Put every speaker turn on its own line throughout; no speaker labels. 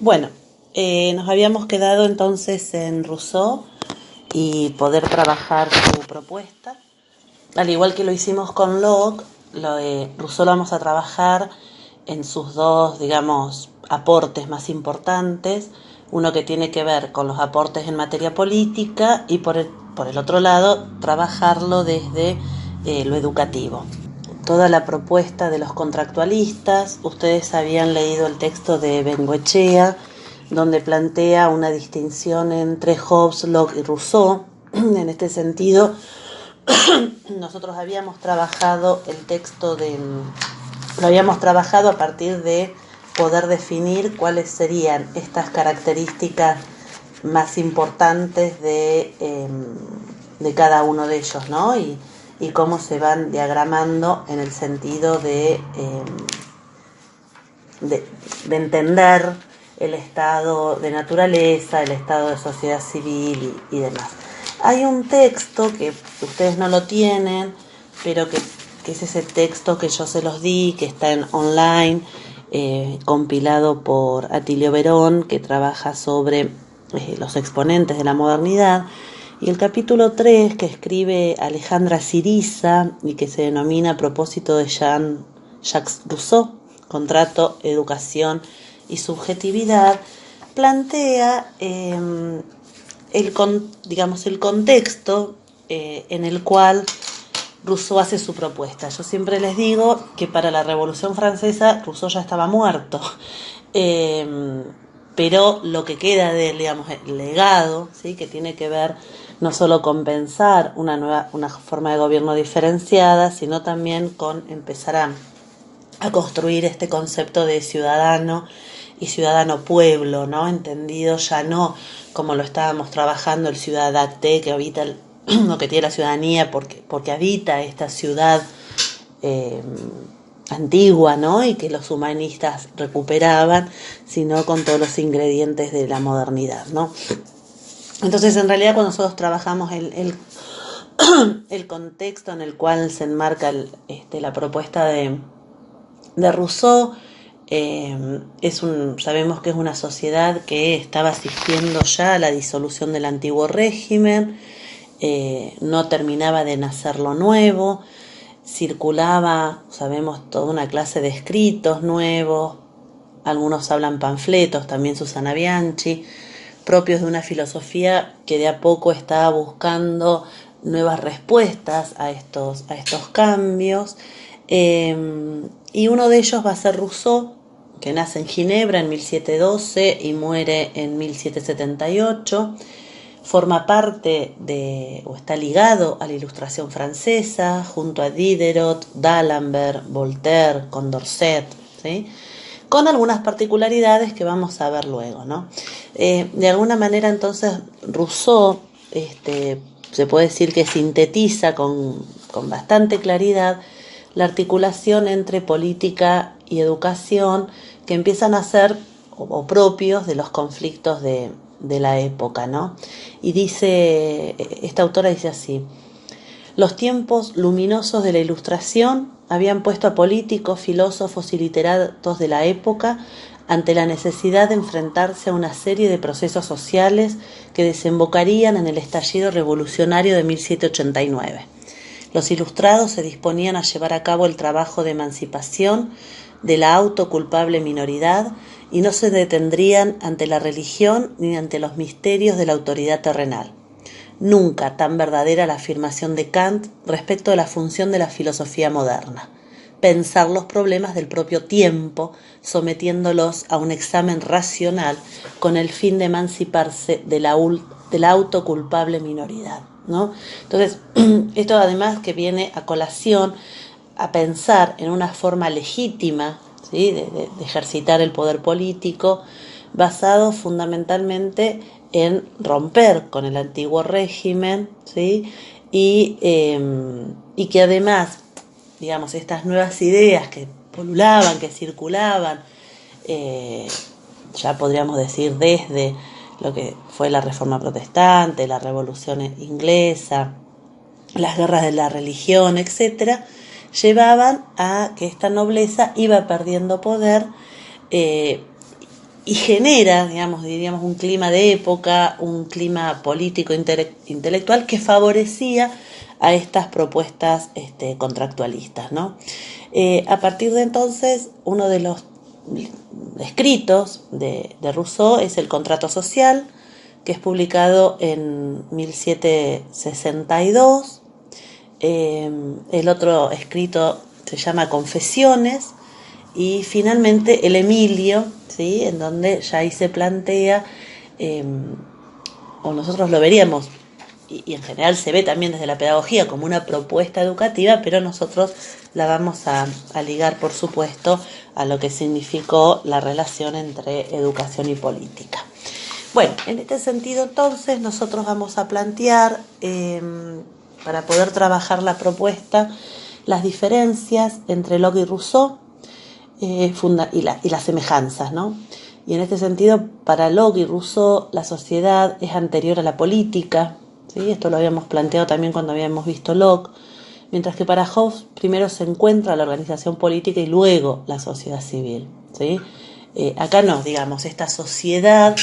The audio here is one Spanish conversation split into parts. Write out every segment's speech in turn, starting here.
Bueno, nos habíamos quedado entonces en Rousseau y poder trabajar su propuesta. Al igual que lo hicimos con Locke, Rousseau lo vamos a trabajar en sus dos, digamos, aportes más importantes. Uno que tiene que ver con los aportes en materia política y por el otro lado, trabajarlo desde lo educativo. Toda la propuesta de los contractualistas, ustedes habían leído el texto de Bengoechea, donde plantea una distinción entre Hobbes, Locke y Rousseau. En este sentido, nosotros habíamos trabajado el texto lo habíamos trabajado a partir de poder definir cuáles serían estas características más importantes de cada uno de ellos, ¿no? Y cómo se van diagramando en el sentido de entender el estado de naturaleza, el estado de sociedad civil y demás. Hay un texto que ustedes no lo tienen, pero que es ese texto que yo se los di, que está en online, compilado por Atilio Berón, que trabaja sobre los exponentes de la modernidad. Y el capítulo 3, que escribe Alejandra Siriza y que se denomina A propósito de Jean-Jacques Rousseau, Contrato, Educación y Subjetividad, plantea el contexto en el cual Rousseau hace su propuesta. Yo siempre les digo que para la Revolución Francesa Rousseau ya estaba muerto, pero lo que queda de él, digamos, el legado, ¿sí?, que tiene que ver no solo con pensar una forma de gobierno diferenciada, sino también con empezar a construir este concepto de ciudadano y ciudadano pueblo, ¿no? Entendido ya no como lo estábamos trabajando el ciudadate que habita lo que tiene la ciudadanía porque habita esta ciudad antigua, ¿no? Y que los humanistas recuperaban, sino con todos los ingredientes de la modernidad, ¿no? Entonces, en realidad, cuando nosotros trabajamos el contexto en el cual se enmarca la propuesta de Rousseau, sabemos que es una sociedad que estaba asistiendo ya a la disolución del antiguo régimen, no terminaba de nacer lo nuevo, circulaba, sabemos, toda una clase de escritos nuevos, algunos hablan panfletos, también Susana Bianchi, propios de una filosofía que de a poco estaba buscando nuevas respuestas a estos cambios. Y uno de ellos va a ser Rousseau, que nace en Ginebra en 1712 y muere en 1778. Forma parte o está ligado a la Ilustración francesa, junto a Diderot, D'Alembert, Voltaire, Condorcet, ¿sí?, con algunas particularidades que vamos a ver luego, ¿no? De alguna manera, entonces, Rousseau se puede decir que sintetiza con bastante claridad la articulación entre política y educación que empiezan a ser o propios de los conflictos de la época, ¿no? Y esta autora dice así: los tiempos luminosos de la Ilustración habían puesto a políticos, filósofos y literatos de la época ante la necesidad de enfrentarse a una serie de procesos sociales que desembocarían en el estallido revolucionario de 1789. Los ilustrados se disponían a llevar a cabo el trabajo de emancipación de la autoculpable minoridad y no se detendrían ante la religión ni ante los misterios de la autoridad terrenal. Nunca tan verdadera la afirmación de Kant respecto de la función de la filosofía moderna: pensar los problemas del propio tiempo, sometiéndolos a un examen racional con el fin de emanciparse de la autoculpable minoridad, ¿no? Entonces, esto además que viene a colación a pensar en una forma legítima, ¿sí?, de ejercitar el poder político, basado fundamentalmente en romper con el antiguo régimen, ¿sí?, y que además, digamos, estas nuevas ideas que polulaban, que circulaban, ya podríamos decir desde lo que fue la Reforma Protestante, la Revolución Inglesa, las guerras de la religión, etcétera, llevaban a que esta nobleza iba perdiendo poder y y genera, diríamos, un clima de época, un clima político intelectual que favorecía a estas propuestas contractualistas, ¿no? A partir de entonces, uno de los escritos de Rousseau es el Contrato Social, que es publicado en 1762. El otro escrito se llama Confesiones, y finalmente el Emilio, ¿sí?, en donde ya ahí se plantea, o nosotros lo veríamos, y en general se ve también desde la pedagogía como una propuesta educativa, pero nosotros la vamos a ligar, por supuesto, a lo que significó la relación entre educación y política. Bueno, en este sentido entonces nosotros vamos a plantear, para poder trabajar la propuesta, las diferencias entre Locke y Rousseau, y las semejanzas, ¿no? Y en este sentido, para Locke y Rousseau, la sociedad es anterior a la política, ¿sí? Esto lo habíamos planteado también cuando habíamos visto Locke, mientras que para Hobbes primero se encuentra la organización política y luego la sociedad civil, ¿sí? Acá no, digamos, esta sociedad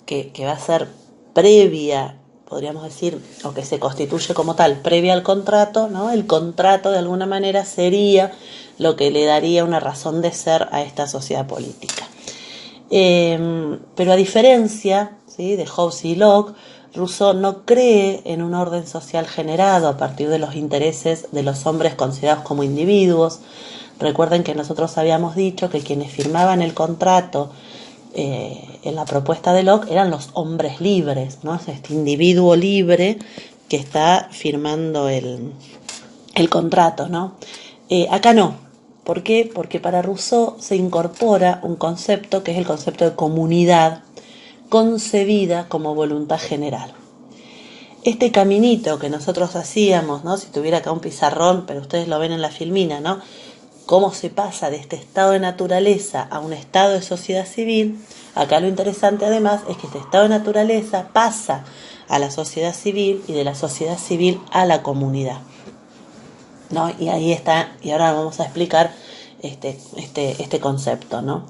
que va a ser previa, podríamos decir, o que se constituye como tal, previa al contrato, ¿no? El contrato de alguna manera sería lo que le daría una razón de ser a esta sociedad política. Pero a diferencia, ¿sí?, de Hobbes y Locke, Rousseau no cree en un orden social generado a partir de los intereses de los hombres considerados como individuos. Recuerden que nosotros habíamos dicho que quienes firmaban el contrato en la propuesta de Locke eran los hombres libres, ¿no? Es este individuo libre que está firmando el contrato, ¿no? Acá no. ¿Por qué? Porque para Rousseau se incorpora un concepto que es el concepto de comunidad, concebida como voluntad general. Este caminito que nosotros hacíamos, ¿no?, si tuviera acá un pizarrón, pero ustedes lo ven en la filmina, ¿no?, cómo se pasa de este estado de naturaleza a un estado de sociedad civil. Acá lo interesante además es que este estado de naturaleza pasa a la sociedad civil y de la sociedad civil a la comunidad, ¿no? Y ahí está, y ahora vamos a explicar este concepto, ¿no?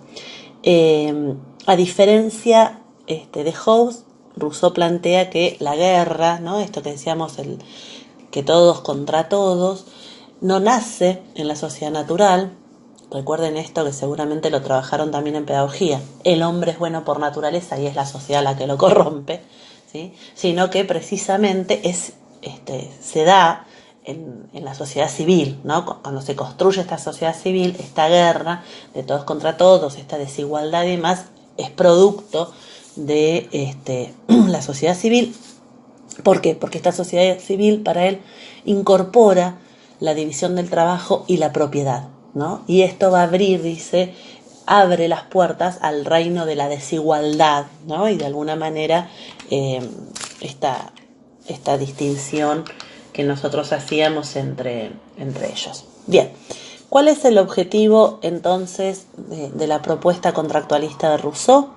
A diferencia de Hobbes, Rousseau plantea que la guerra, ¿no?, esto que decíamos, que todos contra todos, no nace en la sociedad natural. Recuerden esto, que seguramente lo trabajaron también en pedagogía. El hombre es bueno por naturaleza y es la sociedad la que lo corrompe, ¿sí?, sino que precisamente se da en la sociedad civil, ¿no? Cuando se construye esta sociedad civil, esta guerra de todos contra todos, esta desigualdad y demás, es producto de la sociedad civil. ¿Por qué? Porque esta sociedad civil para él incorpora la división del trabajo y la propiedad, ¿no? Y esto va a abrir, dice, abre las puertas al reino de la desigualdad, ¿no? Y de alguna manera esta distinción que nosotros hacíamos entre ellos. Bien, ¿cuál es el objetivo entonces de la propuesta contractualista de Rousseau?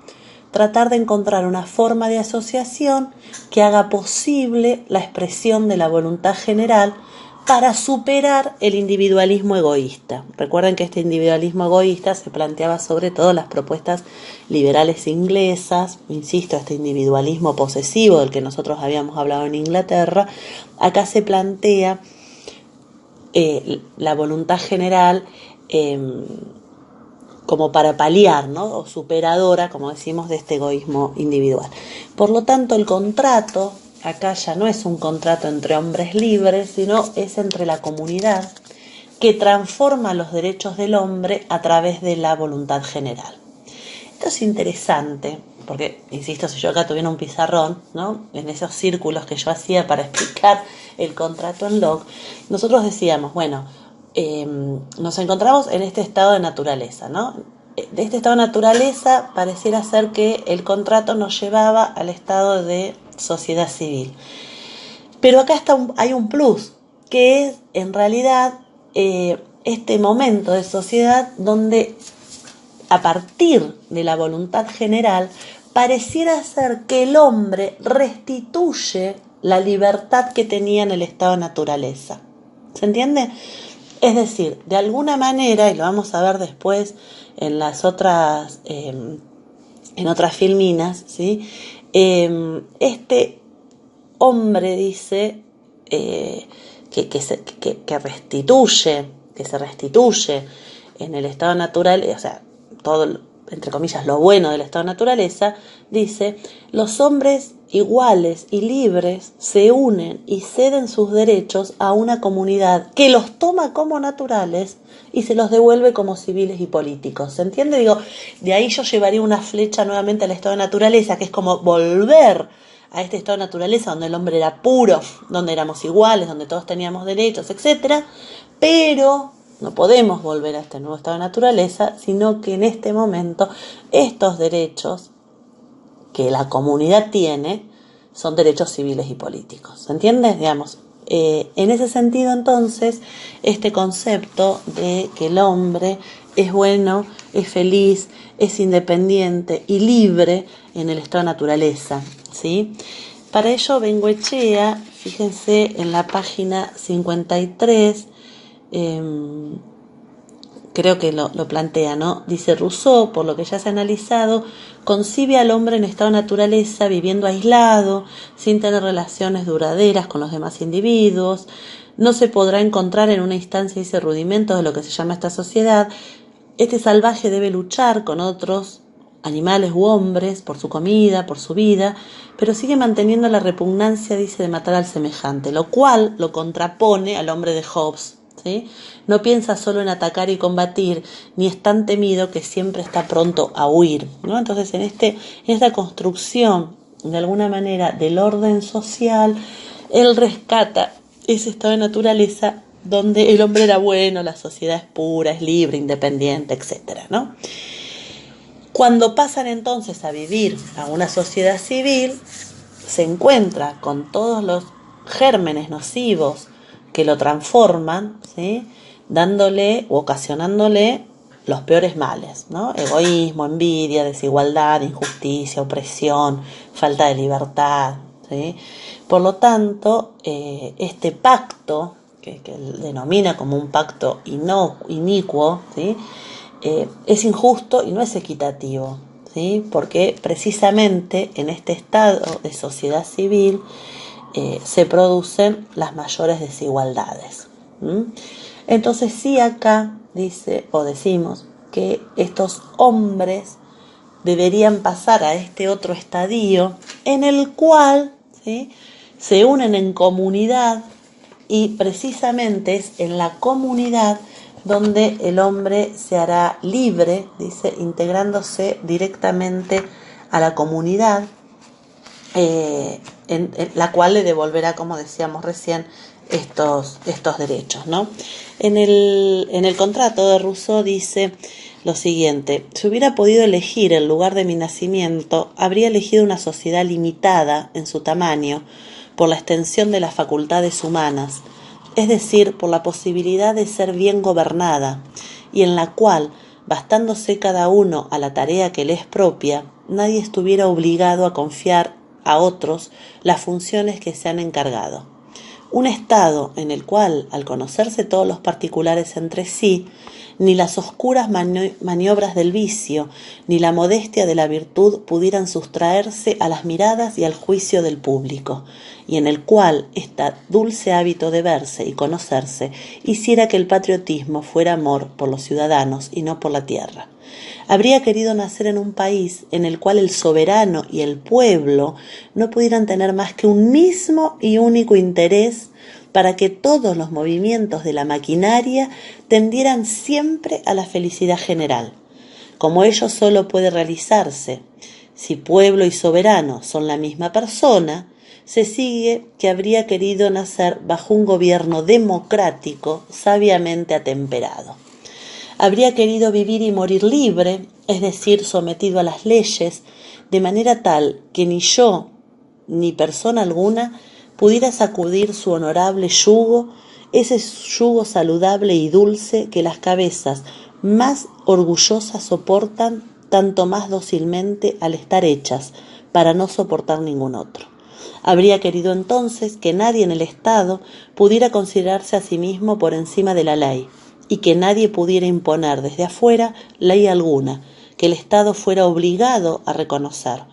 Tratar de encontrar una forma de asociación que haga posible la expresión de la voluntad general para superar el individualismo egoísta. Recuerden que este individualismo egoísta se planteaba sobre todo en las propuestas liberales inglesas, insisto, este individualismo posesivo del que nosotros habíamos hablado en Inglaterra. Acá se plantea la voluntad general como para paliar, ¿no?, o superadora, como decimos, de este egoísmo individual. Por lo tanto, el contrato acá ya no es un contrato entre hombres libres, sino es entre la comunidad, que transforma los derechos del hombre a través de la voluntad general. Esto es interesante, porque, insisto, si yo acá tuviera un pizarrón, ¿no?, en esos círculos que yo hacía para explicar el contrato en Locke, nosotros decíamos, bueno, nos encontramos en este estado de naturaleza, ¿no? De este estado de naturaleza pareciera ser que el contrato nos llevaba al estado de sociedad civil. Pero acá hay un plus, que es en realidad este momento de sociedad donde a partir de la voluntad general pareciera ser que el hombre restituye la libertad que tenía en el estado de naturaleza. ¿Se entiende? Es decir, de alguna manera, y lo vamos a ver después en las otras en otras filminas, ¿sí? Este hombre dice que se restituye en el estado natural, o sea, todo, entre comillas, lo bueno del estado de naturaleza, dice, los hombres iguales y libres se unen y ceden sus derechos a una comunidad que los toma como naturales y se los devuelve como civiles y políticos. ¿Se entiende? Digo, de ahí yo llevaría una flecha nuevamente al estado de naturaleza, que es como volver a este estado de naturaleza donde el hombre era puro, donde éramos iguales, donde todos teníamos derechos, etcétera, pero no podemos volver a este nuevo estado de naturaleza, sino que en este momento estos derechos que la comunidad tiene son derechos civiles y políticos. ¿Se entiende? Digamos, en ese sentido, entonces, este concepto de que el hombre es bueno, es feliz, es independiente y libre en el estado de naturaleza, ¿sí? Para ello, Bengoechea, fíjense en la página 53, creo que lo plantea, ¿no? Dice Rousseau, por lo que ya se ha analizado, concibe al hombre en estado de naturaleza viviendo aislado, sin tener relaciones duraderas con los demás individuos, no se podrá encontrar en una instancia ese rudimento de lo que se llama esta sociedad. Este salvaje debe luchar con otros animales u hombres por su comida, por su vida, pero sigue manteniendo la repugnancia, dice, de matar al semejante, lo cual lo contrapone al hombre de Hobbes, ¿sí? No piensa solo en atacar y combatir, ni es tan temido que siempre está pronto a huir, ¿no? Entonces, en esta construcción, de alguna manera, del orden social, él rescata ese estado de naturaleza donde el hombre era bueno, la sociedad es pura, es libre, independiente, etcétera, ¿no? Cuando pasan entonces a vivir a una sociedad civil, se encuentra con todos los gérmenes nocivos que lo transforman, ¿sí? Dándole o ocasionándole los peores males, ¿no? Egoísmo, envidia, desigualdad, injusticia, opresión, falta de libertad, ¿sí? Por lo tanto, este pacto, que él denomina como un pacto inicuo, ¿sí? Es injusto y no es equitativo, ¿sí? Porque precisamente en este estado de sociedad civil se producen las mayores desigualdades. Entonces sí, acá dice o decimos que estos hombres deberían pasar a este otro estadio en el cual, ¿sí?, se unen en comunidad, y precisamente es en la comunidad donde el hombre se hará libre, dice, integrándose directamente a la comunidad, en la cual le devolverá, como decíamos recién, estos derechos, ¿no? En el contrato de Rousseau dice lo siguiente: si hubiera podido elegir el lugar de mi nacimiento, habría elegido una sociedad limitada en su tamaño por la extensión de las facultades humanas, es decir, por la posibilidad de ser bien gobernada, y en la cual, bastándose cada uno a la tarea que le es propia, nadie estuviera obligado a confiar a otros las funciones que se han encargado. Un estado en el cual, al conocerse todos los particulares entre sí, ni las oscuras maniobras del vicio, ni la modestia de la virtud pudieran sustraerse a las miradas y al juicio del público, y en el cual este dulce hábito de verse y conocerse hiciera que el patriotismo fuera amor por los ciudadanos y no por la tierra. Habría querido nacer en un país en el cual el soberano y el pueblo no pudieran tener más que un mismo y único interés, para que todos los movimientos de la maquinaria tendieran siempre a la felicidad general. Como ello solo puede realizarse si pueblo y soberano son la misma persona, se sigue que habría querido nacer bajo un gobierno democrático sabiamente atemperado. Habría querido vivir y morir libre, es decir, sometido a las leyes, de manera tal que ni yo ni persona alguna pudiera sacudir su honorable yugo, ese yugo saludable y dulce que las cabezas más orgullosas soportan tanto más dócilmente al estar hechas, para no soportar ningún otro. Habría querido entonces que nadie en el Estado pudiera considerarse a sí mismo por encima de la ley, y que nadie pudiera imponer desde afuera ley alguna, que el Estado fuera obligado a reconocer,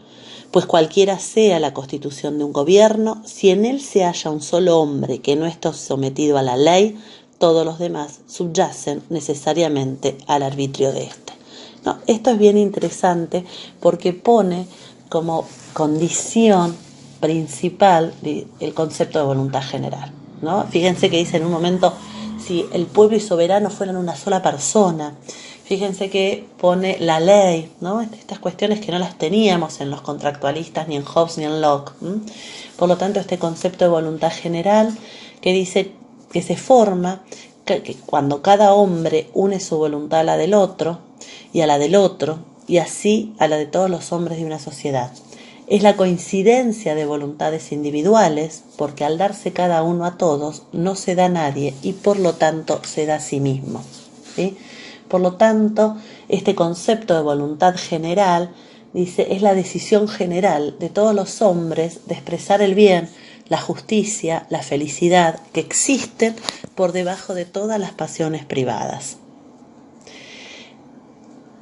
pues cualquiera sea la constitución de un gobierno, si en él se halla un solo hombre que no esté sometido a la ley, todos los demás subyacen necesariamente al arbitrio de éste. No, esto es bien interesante porque pone como condición principal el concepto de voluntad general, ¿no? Fíjense que dice en un momento, si el pueblo y soberano fueran una sola persona. Fíjense que pone la ley, ¿no? Estas cuestiones que no las teníamos en los contractualistas, ni en Hobbes, ni en Locke. Por lo tanto, este concepto de voluntad general que dice que se forma que cuando cada hombre une su voluntad a la del otro, y a la del otro, y así a la de todos los hombres de una sociedad. Es la coincidencia de voluntades individuales, porque al darse cada uno a todos, no se da a nadie y por lo tanto se da a sí mismo, ¿sí? Por lo tanto, este concepto de voluntad general, dice, es la decisión general de todos los hombres de expresar el bien, la justicia, la felicidad que existen por debajo de todas las pasiones privadas.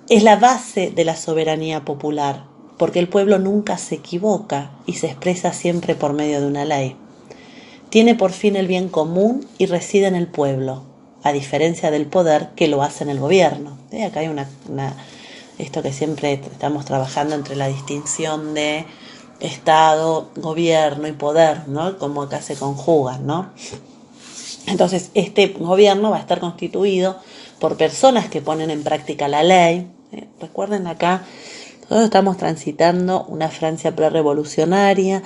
Es la base de la soberanía popular, porque el pueblo nunca se equivoca y se expresa siempre por medio de una ley. Tiene por fin el bien común y reside en el pueblo, a diferencia del poder que lo hace en el gobierno. Acá hay esto que siempre estamos trabajando entre la distinción de Estado, gobierno y poder, ¿no? Como acá se conjugan, ¿no? Entonces, este gobierno va a estar constituido por personas que ponen en práctica la ley. Recuerden acá, todos estamos transitando una Francia prerrevolucionaria,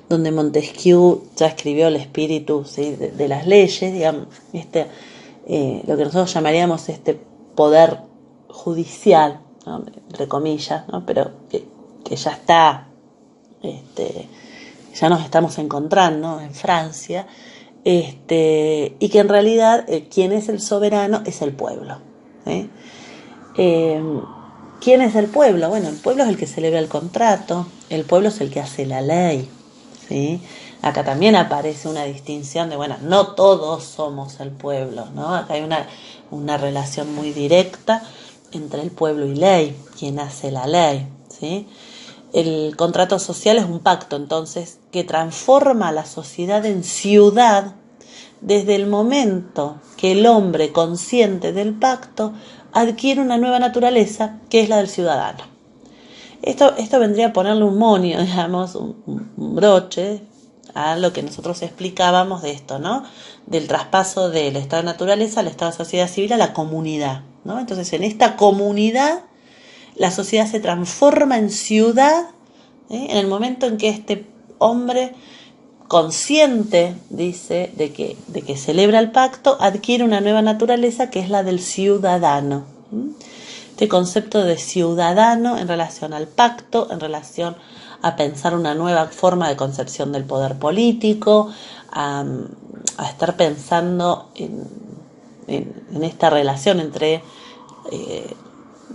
donde Montesquieu ya escribió el espíritu, ¿sí?, de las leyes, digamos, lo que nosotros llamaríamos poder judicial, ¿no?, entre comillas, ¿no?, pero que ya está, ya nos estamos encontrando en Francia, y que en realidad quien es el soberano es el pueblo, ¿sí? ¿Quién es el pueblo? Bueno, el pueblo es el que celebra el contrato, el pueblo es el que hace la ley, ¿sí? Acá también aparece una distinción de, bueno, no todos somos el pueblo, ¿no? Acá hay una relación muy directa entre el pueblo y ley, quien hace la ley, ¿sí? El contrato social es un pacto, entonces, que transforma a la sociedad en ciudad desde el momento que el hombre consciente del pacto adquiere una nueva naturaleza que es la del ciudadano. Esto vendría a ponerle un monio, digamos, un broche a lo que nosotros explicábamos de esto, ¿no? Del traspaso del estado de naturaleza al estado de sociedad civil a la comunidad, ¿no? Entonces, en esta comunidad, la sociedad se transforma en ciudad, en el momento en que este hombre consciente, dice, de que celebra el pacto, adquiere una nueva naturaleza que es la del ciudadano. Este concepto de ciudadano en relación al pacto, en relación a pensar una nueva forma de concepción del poder político, a estar pensando en esta relación entre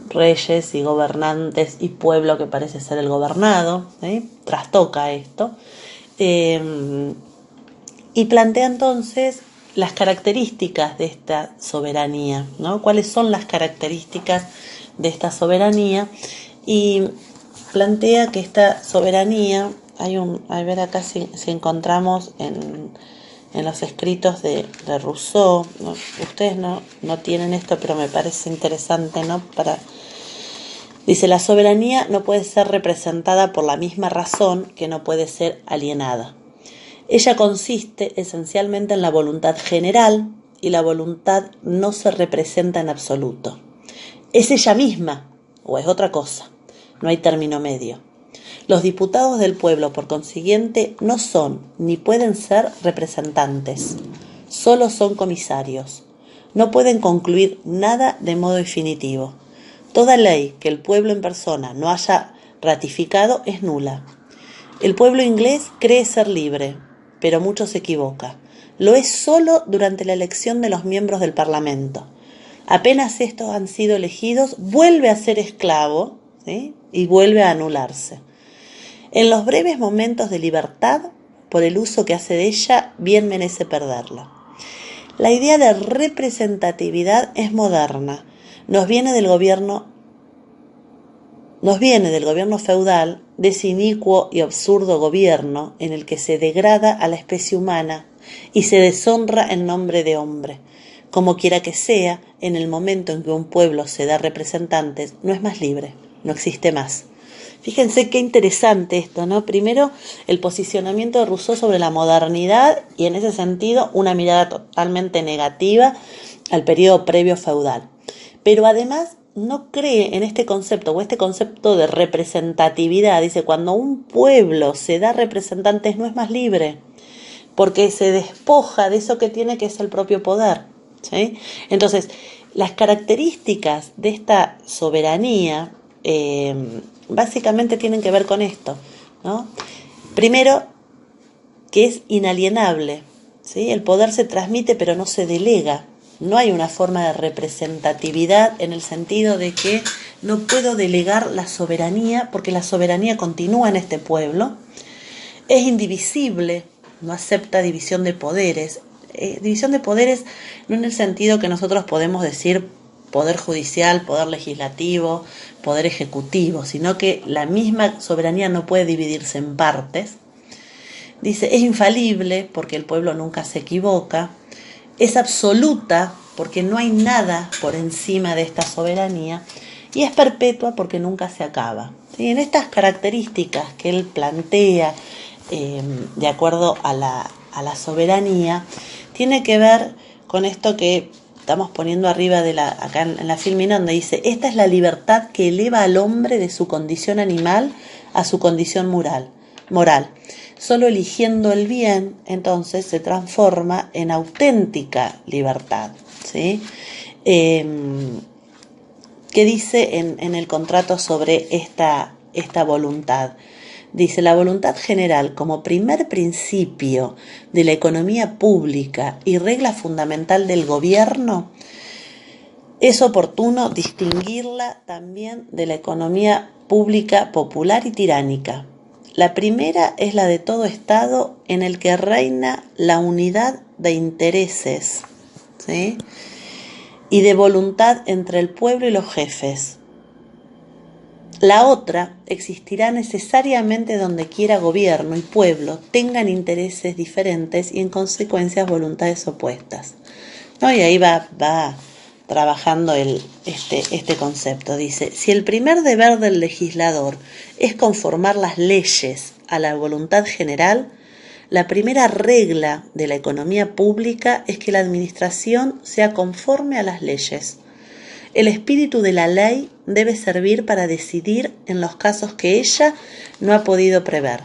reyes y gobernantes y pueblo que parece ser el gobernado, ¿sí? Trastoca esto. Y plantea entonces las características de esta soberanía, ¿no? ¿Cuáles son las características de esta soberanía? Y plantea que esta soberanía, a ver acá si encontramos en los escritos de Rousseau, ¿no? Ustedes no tienen esto, pero me parece interesante, ¿no? Dice, la soberanía no puede ser representada por la misma razón que no puede ser alienada. Ella consiste esencialmente en la voluntad general y la voluntad no se representa en absoluto. ¿Es ella misma o es otra cosa? No hay término medio. Los diputados del pueblo, por consiguiente, no son ni pueden ser representantes, solo son comisarios. No pueden concluir nada de modo definitivo. Toda ley que el pueblo en persona no haya ratificado es nula. El pueblo inglés cree ser libre, pero mucho se equivoca. Lo es solo durante la elección de los miembros del Parlamento. Apenas estos han sido elegidos, vuelve a ser esclavo, ¿sí?, y vuelve a anularse. En los breves momentos de libertad, por el uso que hace de ella, bien merece perderla. La idea de representatividad es moderna, nos viene del gobierno nos viene del gobierno feudal, de ese inicuo y absurdo gobierno en el que se degrada a la especie humana y se deshonra en nombre de hombre. Como quiera que sea, en el momento en que un pueblo se da representantes, no es más libre, no existe más. Fíjense qué interesante esto, ¿no? Primero, el posicionamiento de Rousseau sobre la modernidad y en ese sentido una mirada totalmente negativa al periodo previo feudal. Pero además no cree en este concepto o este concepto de representatividad. Dice, cuando un pueblo se da representantes no es más libre, porque se despoja de eso que tiene, que es el propio poder, ¿sí? Entonces, las características de esta soberanía básicamente tienen que ver con esto, ¿no? Primero, que es inalienable, ¿sí? El poder se transmite pero no se delega. No hay una forma de representatividad en el sentido de que no puedo delegar la soberanía porque la soberanía continúa en este pueblo. Es indivisible, no acepta división de poderes. División de poderes no en el sentido que nosotros podemos decir poder judicial, poder legislativo, poder ejecutivo, sino que la misma soberanía no puede dividirse en partes. Dice, es infalible porque el pueblo nunca se equivoca. Es absoluta porque no hay nada por encima de esta soberanía. Y es perpetua porque nunca se acaba. ¿Sí? En estas características que él plantea de acuerdo a la soberanía, tiene que ver con esto que estamos poniendo arriba de acá en la filmina, donde dice, esta es la libertad que eleva al hombre de su condición animal a su condición moral. Solo eligiendo el bien, entonces se transforma en auténtica libertad, ¿sí? ¿Qué dice en el contrato sobre esta voluntad? Dice, la voluntad general como primer principio de la economía pública y regla fundamental del gobierno, es oportuno distinguirla también de la economía pública popular y tiránica. La primera es la de todo Estado en el que reina la unidad de intereses, ¿sí? Y de voluntad entre el pueblo y los jefes. La otra existirá necesariamente donde quiera gobierno y pueblo tengan intereses diferentes y en consecuencia voluntades opuestas, ¿no? Y ahí va trabajando este concepto. Dice, si el primer deber del legislador es conformar las leyes a la voluntad general, la primera regla de la economía pública es que la administración sea conforme a las leyes. El espíritu de la ley debe servir para decidir en los casos que ella no ha podido prever.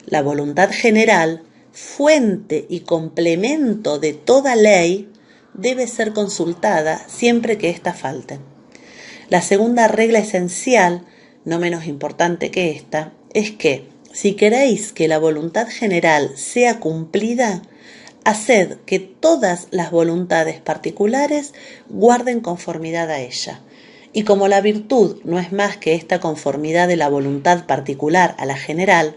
La voluntad general, fuente y complemento de toda ley, debe ser consultada siempre que ésta falte. La segunda regla esencial, no menos importante que esta, es que, si queréis que la voluntad general sea cumplida, haced que todas las voluntades particulares guarden conformidad a ella. Y como la virtud no es más que esta conformidad de la voluntad particular a la general,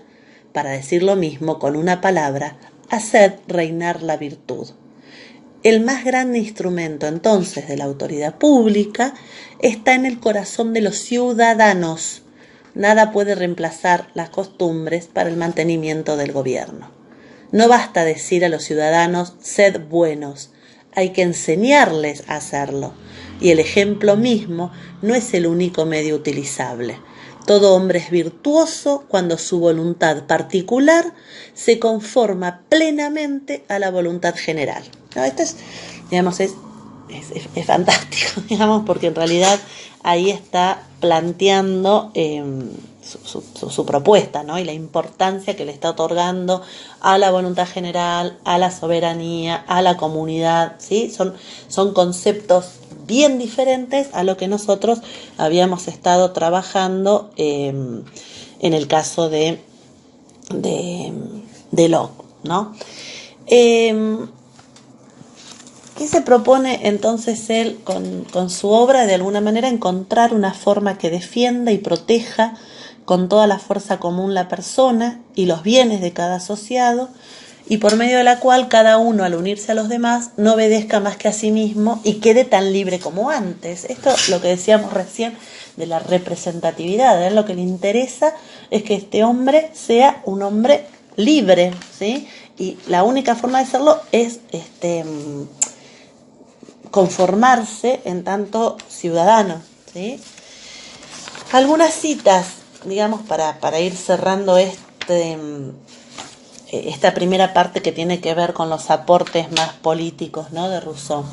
para decir lo mismo con una palabra, haced reinar la virtud. El más grande instrumento entonces de la autoridad pública está en el corazón de los ciudadanos. Nada puede reemplazar las costumbres para el mantenimiento del gobierno. No basta decir a los ciudadanos, sed buenos, hay que enseñarles a hacerlo, y el ejemplo mismo no es el único medio utilizable. Todo hombre es virtuoso cuando su voluntad particular se conforma plenamente a la voluntad general. ¿No? Esto es, digamos, es fantástico, digamos, porque en realidad ahí está planteando su propuesta, ¿no? Y la importancia que le está otorgando a la voluntad general, a la soberanía, a la comunidad, ¿sí? Son conceptos bien diferentes a lo que nosotros habíamos estado trabajando en el caso de Locke, ¿no? ¿Qué se propone entonces él con su obra? De alguna manera encontrar una forma que defienda y proteja con toda la fuerza común la persona y los bienes de cada asociado y por medio de la cual cada uno al unirse a los demás no obedezca más que a sí mismo y quede tan libre como antes. Esto lo que decíamos recién de la representatividad, ¿eh? Lo que le interesa es que este hombre sea un hombre libre, ¿sí? Y la única forma de serlo es conformarse en tanto ciudadano, ¿sí? Algunas citas, digamos, para ir cerrando esta primera parte que tiene que ver con los aportes más políticos, ¿no?, de Rousseau.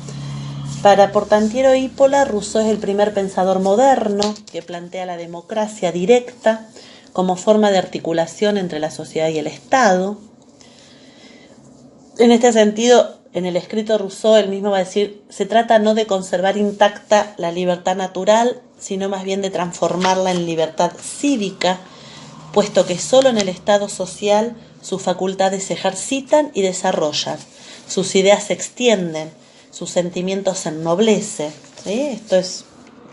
Para Portantiero Ípola, Rousseau es el primer pensador moderno que plantea la democracia directa como forma de articulación entre la sociedad y el Estado. En este sentido, en el escrito de Rousseau, él mismo va a decir, se trata no de conservar intacta la libertad natural, sino más bien de transformarla en libertad cívica, puesto que solo en el estado social sus facultades se ejercitan y desarrollan, sus ideas se extienden, sus sentimientos se ennoblecen, ¿sí? Esto es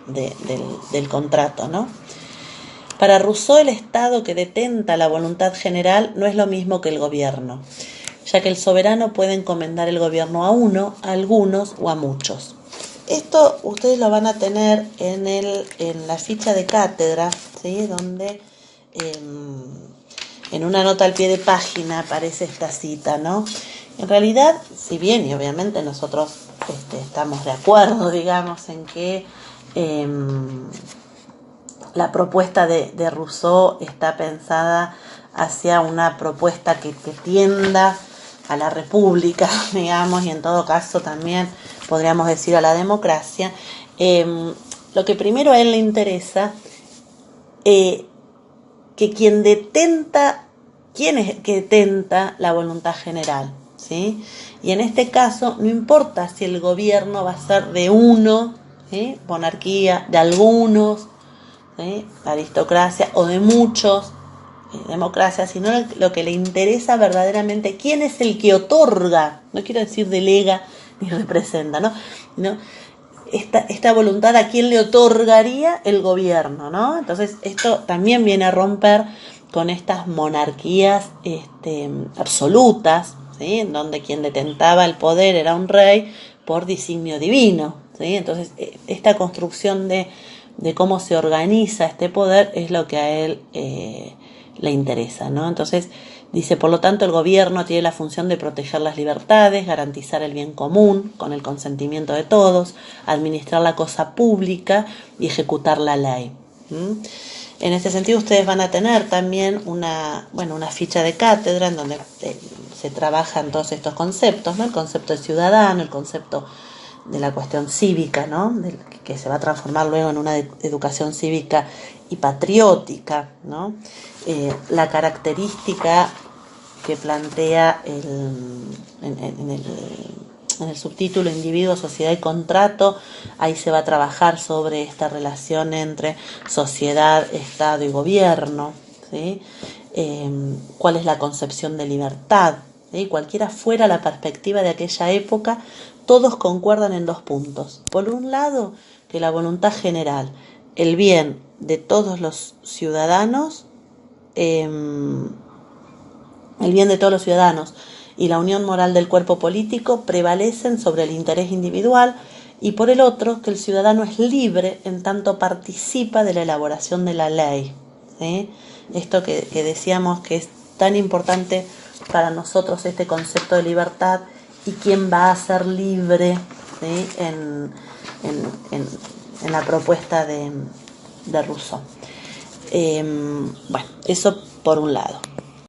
del contrato, ¿no? Para Rousseau, el Estado que detenta la voluntad general no es lo mismo que el gobierno, ya que el soberano puede encomendar el gobierno a uno, a algunos o a muchos. Esto ustedes lo van a tener en la ficha de cátedra, ¿sí?, donde en una nota al pie de página aparece esta cita, ¿no? En realidad, si bien y obviamente nosotros estamos de acuerdo, digamos, en que la propuesta de Rousseau está pensada hacia una propuesta que tienda a la república, digamos, y en todo caso también podríamos decir a la democracia, lo que primero a él le interesa, que quién es el que detenta la voluntad general, ¿sí? Y en este caso no importa si el gobierno va a ser de uno, ¿sí?, monarquía, de algunos, ¿sí?, aristocracia, o de muchos, democracia, sino lo que le interesa verdaderamente, quién es el que otorga, no quiero decir delega ni representa, ¿no? Esta voluntad a quién le otorgaría el gobierno, ¿no? Entonces esto también viene a romper con estas monarquías absolutas, ¿sí?, en donde quien detentaba el poder era un rey por designio divino, ¿sí? Entonces esta construcción de cómo se organiza este poder es lo que a él le interesa, ¿no? Entonces dice, por lo tanto, el gobierno tiene la función de proteger las libertades, garantizar el bien común con el consentimiento de todos, administrar la cosa pública y ejecutar la ley. En este sentido, ustedes van a tener también una ficha de cátedra en donde se trabajan todos estos conceptos, ¿no? El concepto de ciudadano, el concepto de la cuestión cívica, ¿no?, que se va a transformar luego en una educación cívica y patriótica, ¿no? La característica que plantea en el subtítulo Individuo, Sociedad y Contrato, ahí se va a trabajar sobre esta relación entre sociedad, Estado y gobierno, ¿sí? Cuál es la concepción de libertad, ¿sí? Cualquiera fuera la perspectiva de aquella época, todos concuerdan en dos puntos. Por un lado, que la voluntad general, el bien de todos los ciudadanos, y la unión moral del cuerpo político prevalecen sobre el interés individual, y por el otro, que el ciudadano es libre en tanto participa de la elaboración de la ley, ¿sí? Esto que decíamos que es tan importante para nosotros, este concepto de libertad, y quién va a ser libre, ¿sí?, en la propuesta de Rousseau. Bueno, eso por un lado.